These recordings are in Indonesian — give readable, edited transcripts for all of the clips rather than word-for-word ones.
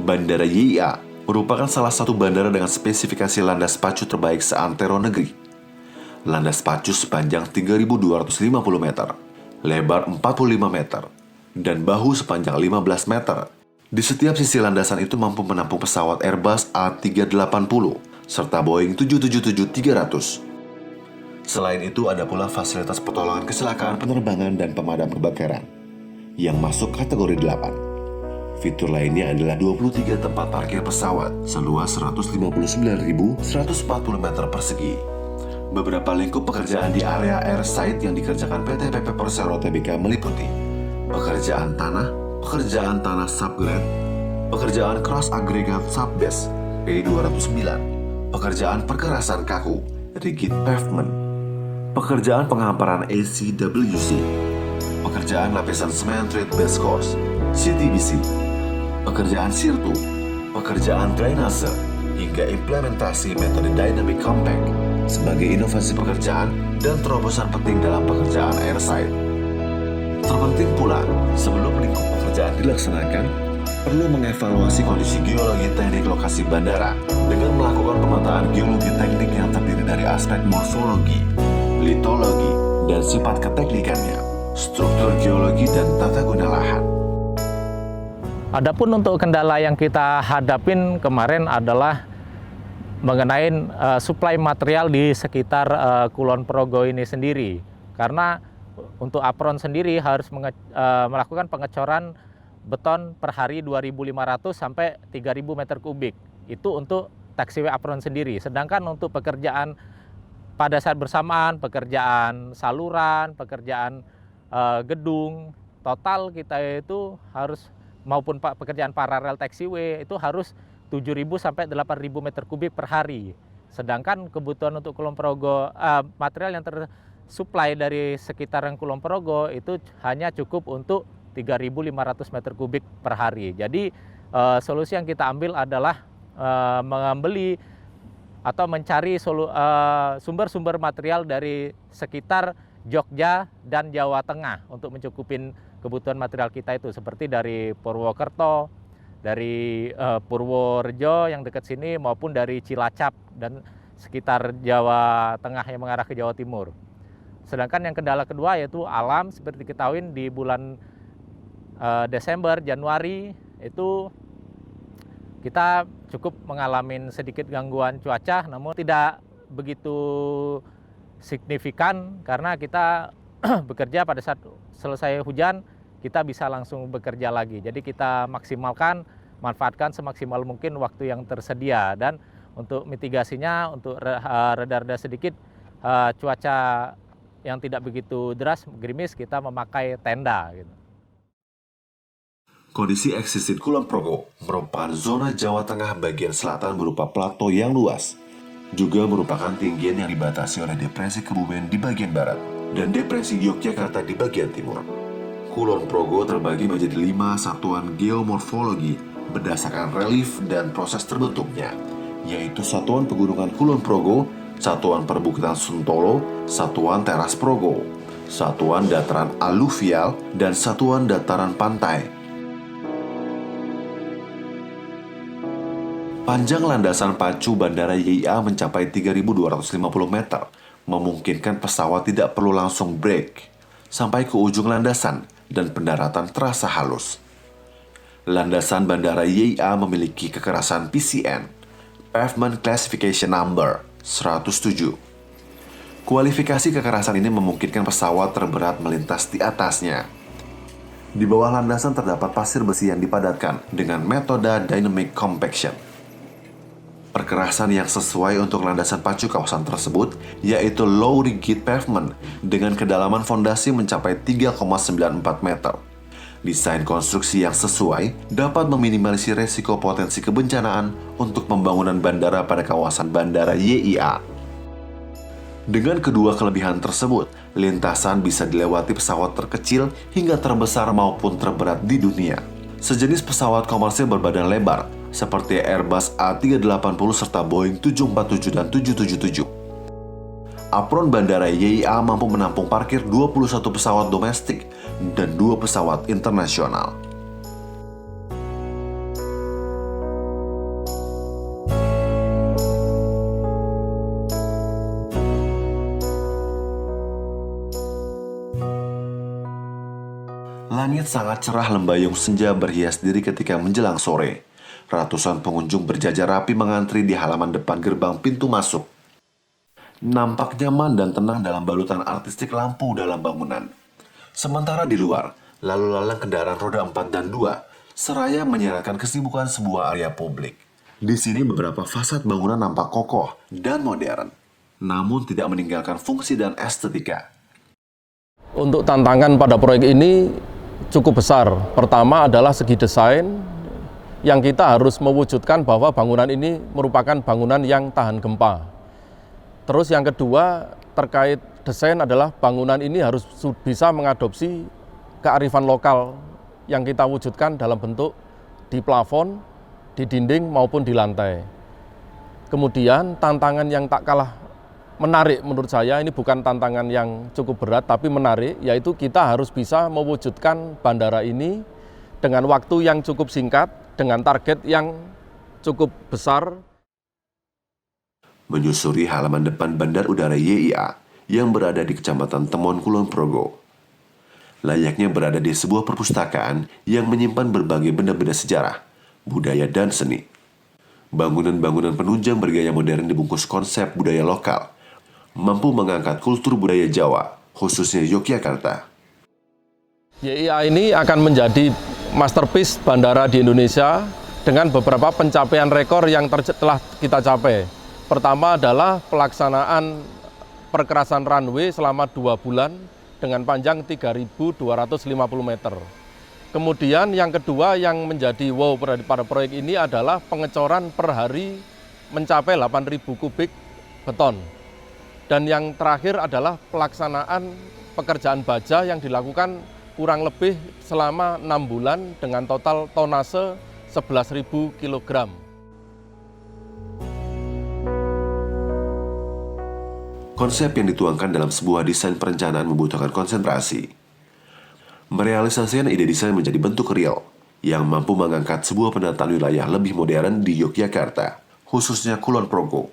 Bandara YIA merupakan salah satu bandara dengan spesifikasi landas pacu terbaik seantero negeri. Landas pacu sepanjang 3.250 meter, lebar 45 meter, dan bahu sepanjang 15 meter. Di setiap sisi landasan itu mampu menampung pesawat Airbus A380 serta Boeing 777-300. Selain itu ada pula fasilitas pertolongan kecelakaan penerbangan dan pemadam kebakaran yang masuk kategori 8. Fitur lainnya adalah 23 tempat parkir pesawat seluas 159.140 meter persegi. Beberapa lingkup pekerjaan di area airside yang dikerjakan PT PP Persero Tbk meliputi pekerjaan tanah subgrade, pekerjaan cross aggregate subbase P209, pekerjaan perkerasan kaku rigid pavement, pekerjaan penghamparan ACWC, pekerjaan lapisan semen treat base course CTBC, pekerjaan sirtu, pekerjaan drainase, hingga implementasi metode dynamic compact sebagai inovasi pekerjaan dan terobosan penting dalam pekerjaan airside. Terpenting pula, sebelum lingkup pekerjaan dilaksanakan, perlu mengevaluasi kondisi geologi teknik lokasi bandara dengan melakukan pemetaan geologi teknik yang terdiri dari aspek morfologi, litologi, dan sifat keteknikannya, struktur geologi, dan tata guna lahan. Adapun untuk kendala yang kita hadapin kemarin adalah mengenai suplai material di sekitar Kulon Progo ini sendiri. Karena untuk apron sendiri harus melakukan pengecoran beton per hari 2.500 sampai 3.000 meter kubik. Itu untuk taxiway apron sendiri. Sedangkan untuk pekerjaan pada saat bersamaan, pekerjaan saluran, pekerjaan gedung, total kita itu harus maupun pekerjaan paralel taxiway itu harus 7.000 sampai 8.000 meter kubik per hari. Sedangkan kebutuhan untuk Kulon Progo, material yang tersuplai dari sekitaran Kulon Progo itu hanya cukup untuk 3.500 meter kubik per hari. Jadi solusi yang kita ambil adalah membeli atau mencari sumber-sumber material dari sekitar Jogja dan Jawa Tengah untuk mencukupin kebutuhan material kita itu, seperti dari Purwokerto, dari Purworejo yang dekat sini, maupun dari Cilacap dan sekitar Jawa Tengah yang mengarah ke Jawa Timur. Sedangkan yang kendala kedua yaitu alam, seperti diketahui di bulan Desember, Januari itu kita cukup mengalami sedikit gangguan cuaca, namun tidak begitu signifikan karena kita bekerja pada saat selesai hujan, kita bisa langsung bekerja lagi. Jadi kita manfaatkan semaksimal mungkin waktu yang tersedia. Dan untuk mitigasinya, untuk reda-reda sedikit cuaca yang tidak begitu deras, gerimis, kita memakai tenda. Gitu. Kondisi eksistin Kulon Progo merupakan zona Jawa Tengah bagian selatan berupa plato yang luas. Juga merupakan tinggian yang dibatasi oleh depresi Kebumen di bagian barat dan depresi Yogyakarta di bagian timur. Kulon Progo terbagi menjadi 5 satuan geomorfologi berdasarkan relief dan proses terbentuknya, yaitu Satuan Pegunungan Kulon Progo, Satuan Perbukitan Suntolo, Satuan Teras Progo, Satuan Dataran Aluvial, dan Satuan Dataran Pantai. Panjang landasan pacu Bandara YIA mencapai 3.250 meter, memungkinkan pesawat tidak perlu langsung brake sampai ke ujung landasan dan pendaratan terasa halus. Landasan Bandara YIA memiliki kekerasan PCN, Pavement Classification Number 107. Kualifikasi kekerasan ini memungkinkan pesawat terberat melintas di atasnya. Di bawah landasan terdapat pasir besi yang dipadatkan dengan metode dynamic compaction. Perkerasan yang sesuai untuk landasan pacu kawasan tersebut yaitu low rigid pavement dengan kedalaman fondasi mencapai 3,94 meter. Desain konstruksi yang sesuai dapat meminimalisir resiko potensi kebencanaan untuk pembangunan bandara pada kawasan Bandara YIA. Dengan kedua kelebihan tersebut, lintasan bisa dilewati pesawat terkecil hingga terbesar maupun terberat di dunia. Sejenis pesawat komersil berbadan lebar seperti Airbus A380 serta Boeing 747 dan 777. Apron Bandara YIA mampu menampung parkir 21 pesawat domestik dan 2 pesawat internasional. Langit sangat cerah lembayung senja berhias diri ketika menjelang sore. Ratusan pengunjung berjajar rapi mengantri di halaman depan gerbang pintu masuk. Nampak nyaman dan tenang dalam balutan artistik lampu dalam bangunan. Sementara di luar, lalu lalang kendaraan roda 4 dan 2 seraya menyiarkan kesibukan sebuah area publik. Di sini beberapa fasad bangunan nampak kokoh dan modern, namun tidak meninggalkan fungsi dan estetika. Untuk tantangan pada proyek ini cukup besar. Pertama adalah segi desain, yang kita harus mewujudkan bahwa bangunan ini merupakan bangunan yang tahan gempa. Terus yang kedua terkait desain adalah bangunan ini harus bisa mengadopsi kearifan lokal yang kita wujudkan dalam bentuk di plafon, di dinding maupun di lantai. Kemudian tantangan yang tak kalah menarik menurut saya, ini bukan tantangan yang cukup berat tapi menarik, yaitu kita harus bisa mewujudkan bandara ini dengan waktu yang cukup singkat, dengan target yang cukup besar. Menyusuri halaman depan Bandar Udara YIA yang berada di Kecamatan Temon, Kulon Progo. Layaknya berada di sebuah perpustakaan yang menyimpan berbagai benda-benda sejarah, budaya, dan seni. Bangunan-bangunan penunjang bergaya modern dibungkus konsep budaya lokal, mampu mengangkat kultur budaya Jawa, khususnya Yogyakarta. YIA ini akan menjadi masterpiece bandara di Indonesia dengan beberapa pencapaian rekor yang telah kita capai. Pertama adalah pelaksanaan perkerasan runway selama 2 bulan dengan panjang 3.250 meter. Kemudian yang kedua yang menjadi wow pada proyek ini adalah pengecoran per hari mencapai 8.000 kubik beton. Dan yang terakhir adalah pelaksanaan pekerjaan baja yang dilakukan kurang lebih selama 6 bulan dengan total tonase 11.000 kg. Konsep yang dituangkan dalam sebuah desain perencanaan membutuhkan konsentrasi. Merealisasikan ide desain menjadi bentuk real yang mampu mengangkat sebuah penataan wilayah lebih modern di Yogyakarta, khususnya Kulon Progo.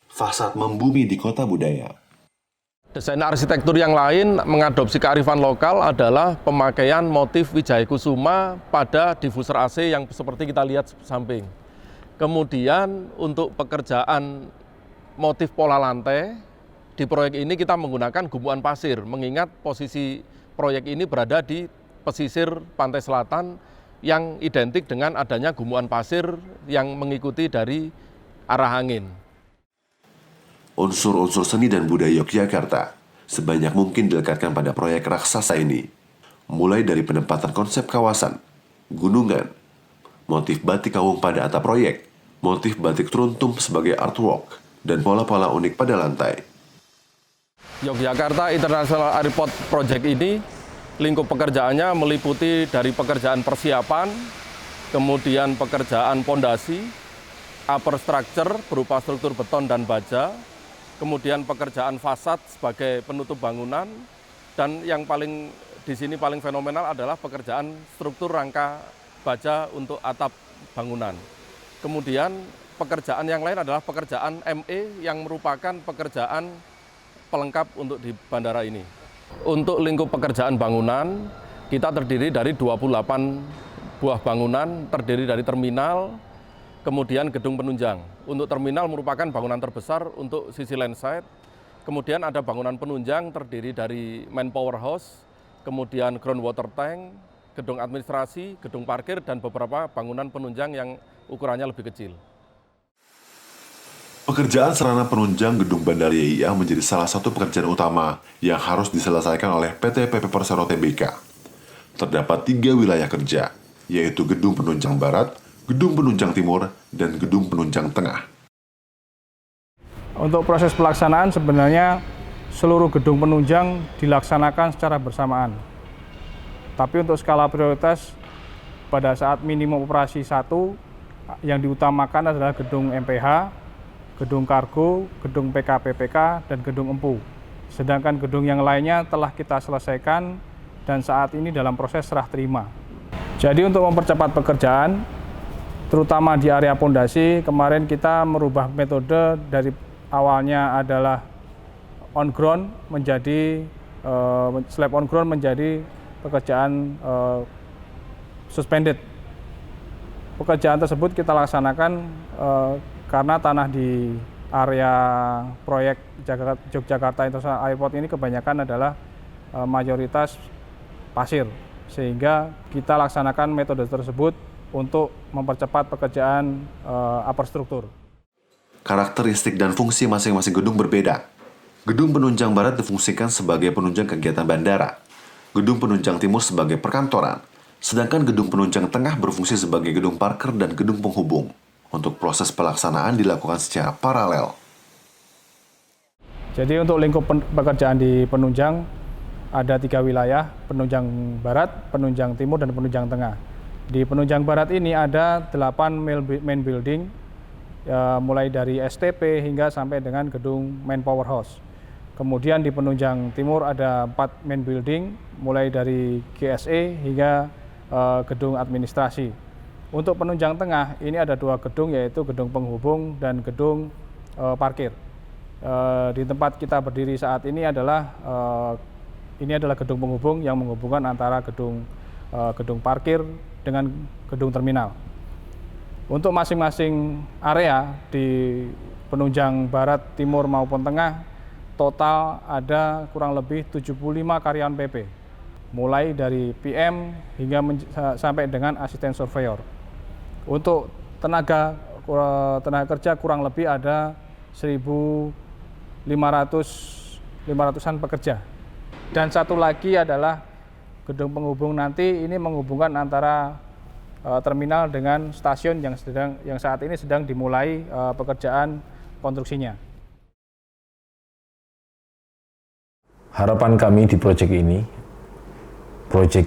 Fasad membumi di kota budaya. Desain arsitektur yang lain mengadopsi kearifan lokal adalah pemakaian motif Wijaya Kusuma pada diffuser AC yang seperti kita lihat samping. Kemudian untuk pekerjaan motif pola lantai, di proyek ini kita menggunakan gumukan pasir, mengingat posisi proyek ini berada di pesisir pantai selatan yang identik dengan adanya gumukan pasir yang mengikuti dari arah angin. Unsur-unsur seni dan budaya Yogyakarta sebanyak mungkin dilekatkan pada proyek raksasa ini. Mulai dari penempatan konsep kawasan, gunungan, motif batik kawung pada atap proyek, motif batik teruntum sebagai artwork, dan pola-pola unik pada lantai. Yogyakarta International Airport Project ini lingkup pekerjaannya meliputi dari pekerjaan persiapan, kemudian pekerjaan pondasi, upper structure berupa struktur beton dan baja, kemudian pekerjaan fasad sebagai penutup bangunan, dan yang paling di sini paling fenomenal adalah pekerjaan struktur rangka baja untuk atap bangunan. Kemudian pekerjaan yang lain adalah pekerjaan ME yang merupakan pekerjaan pelengkap untuk di bandara ini. Untuk lingkup pekerjaan bangunan, kita terdiri dari 28 buah bangunan, terdiri dari terminal, kemudian gedung penunjang. Untuk terminal merupakan bangunan terbesar untuk sisi landside. Kemudian ada bangunan penunjang terdiri dari main power house, kemudian groundwater tank, gedung administrasi, gedung parkir, dan beberapa bangunan penunjang yang ukurannya lebih kecil. Pekerjaan sarana penunjang gedung Bandara YIA menjadi salah satu pekerjaan utama yang harus diselesaikan oleh PT PP Persero Tbk. Terdapat 3 wilayah kerja, yaitu Gedung Penunjang Barat, Gedung Penunjang Timur, dan Gedung Penunjang Tengah. Untuk proses pelaksanaan sebenarnya seluruh gedung penunjang dilaksanakan secara bersamaan. Tapi untuk skala prioritas pada saat minimum operasi 1 yang diutamakan adalah gedung MPH, gedung kargo, gedung PKPPK, dan gedung empu. Sedangkan gedung yang lainnya telah kita selesaikan dan saat ini dalam proses serah terima. Jadi untuk mempercepat pekerjaan, terutama di area pondasi, kemarin kita merubah metode dari awalnya adalah on ground menjadi slab on ground menjadi pekerjaan suspended. Pekerjaan tersebut kita laksanakan karena tanah di area proyek Yogyakarta International Airport ini kebanyakan adalah mayoritas pasir, sehingga kita laksanakan metode tersebut untuk mempercepat pekerjaan upper struktur. Karakteristik dan fungsi masing-masing gedung berbeda. Gedung penunjang barat difungsikan sebagai penunjang kegiatan bandara, gedung penunjang timur sebagai perkantoran, sedangkan gedung penunjang tengah berfungsi sebagai gedung parkir dan gedung penghubung. Untuk proses pelaksanaan dilakukan secara paralel. Jadi untuk lingkup pekerjaan di penunjang ada 3 wilayah, penunjang barat, penunjang timur, dan penunjang tengah. Di penunjang barat ini ada 8 main building, mulai dari STP hingga sampai dengan gedung main powerhouse. Kemudian di penunjang timur ada 4 main building, mulai dari GSE hingga gedung administrasi. Untuk penunjang tengah ini ada 2 gedung, yaitu gedung penghubung dan gedung parkir. Di tempat kita berdiri saat ini adalah gedung penghubung yang menghubungkan antara gedung parkir dengan gedung terminal. Untuk masing-masing area di penunjang barat, timur maupun tengah, total ada kurang lebih 75 karyawan PP, mulai dari PM hingga sampai dengan asisten surveyor. Untuk tenaga kerja kurang lebih ada 1.500-an pekerja. Dan satu lagi adalah gedung penghubung nanti ini menghubungkan antara terminal dengan stasiun yang saat ini sedang dimulai pekerjaan konstruksinya. Harapan kami di proyek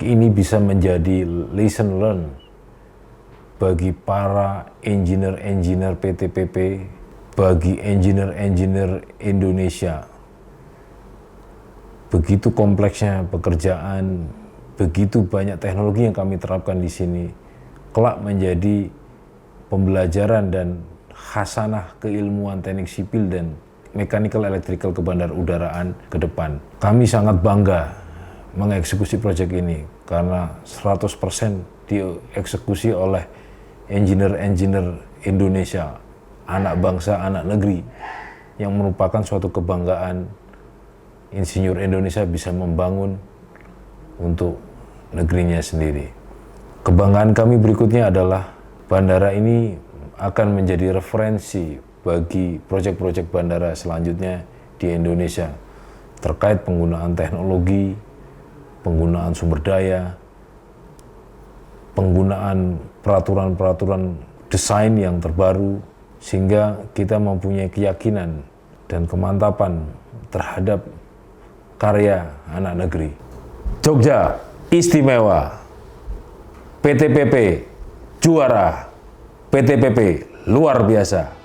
ini bisa menjadi lesson learn bagi para engineer-engineer PT-PP, bagi engineer-engineer Indonesia. Begitu kompleksnya pekerjaan, begitu banyak teknologi yang kami terapkan di sini, kelak menjadi pembelajaran dan khasanah keilmuan teknik sipil dan mechanical electrical kebandarudaraan ke depan. Kami sangat bangga mengeksekusi proyek ini karena 100% dieksekusi oleh engineer-engineer Indonesia, anak bangsa, anak negeri, yang merupakan suatu kebanggaan insinyur Indonesia bisa membangun untuk negerinya sendiri. Kebanggaan kami berikutnya adalah bandara ini akan menjadi referensi bagi proyek-proyek bandara selanjutnya di Indonesia terkait penggunaan teknologi, penggunaan sumber daya, penggunaan peraturan-peraturan desain yang terbaru, sehingga kita mempunyai keyakinan dan kemantapan terhadap karya anak negeri. Jogja istimewa, PT-PP juara, PT-PP luar biasa.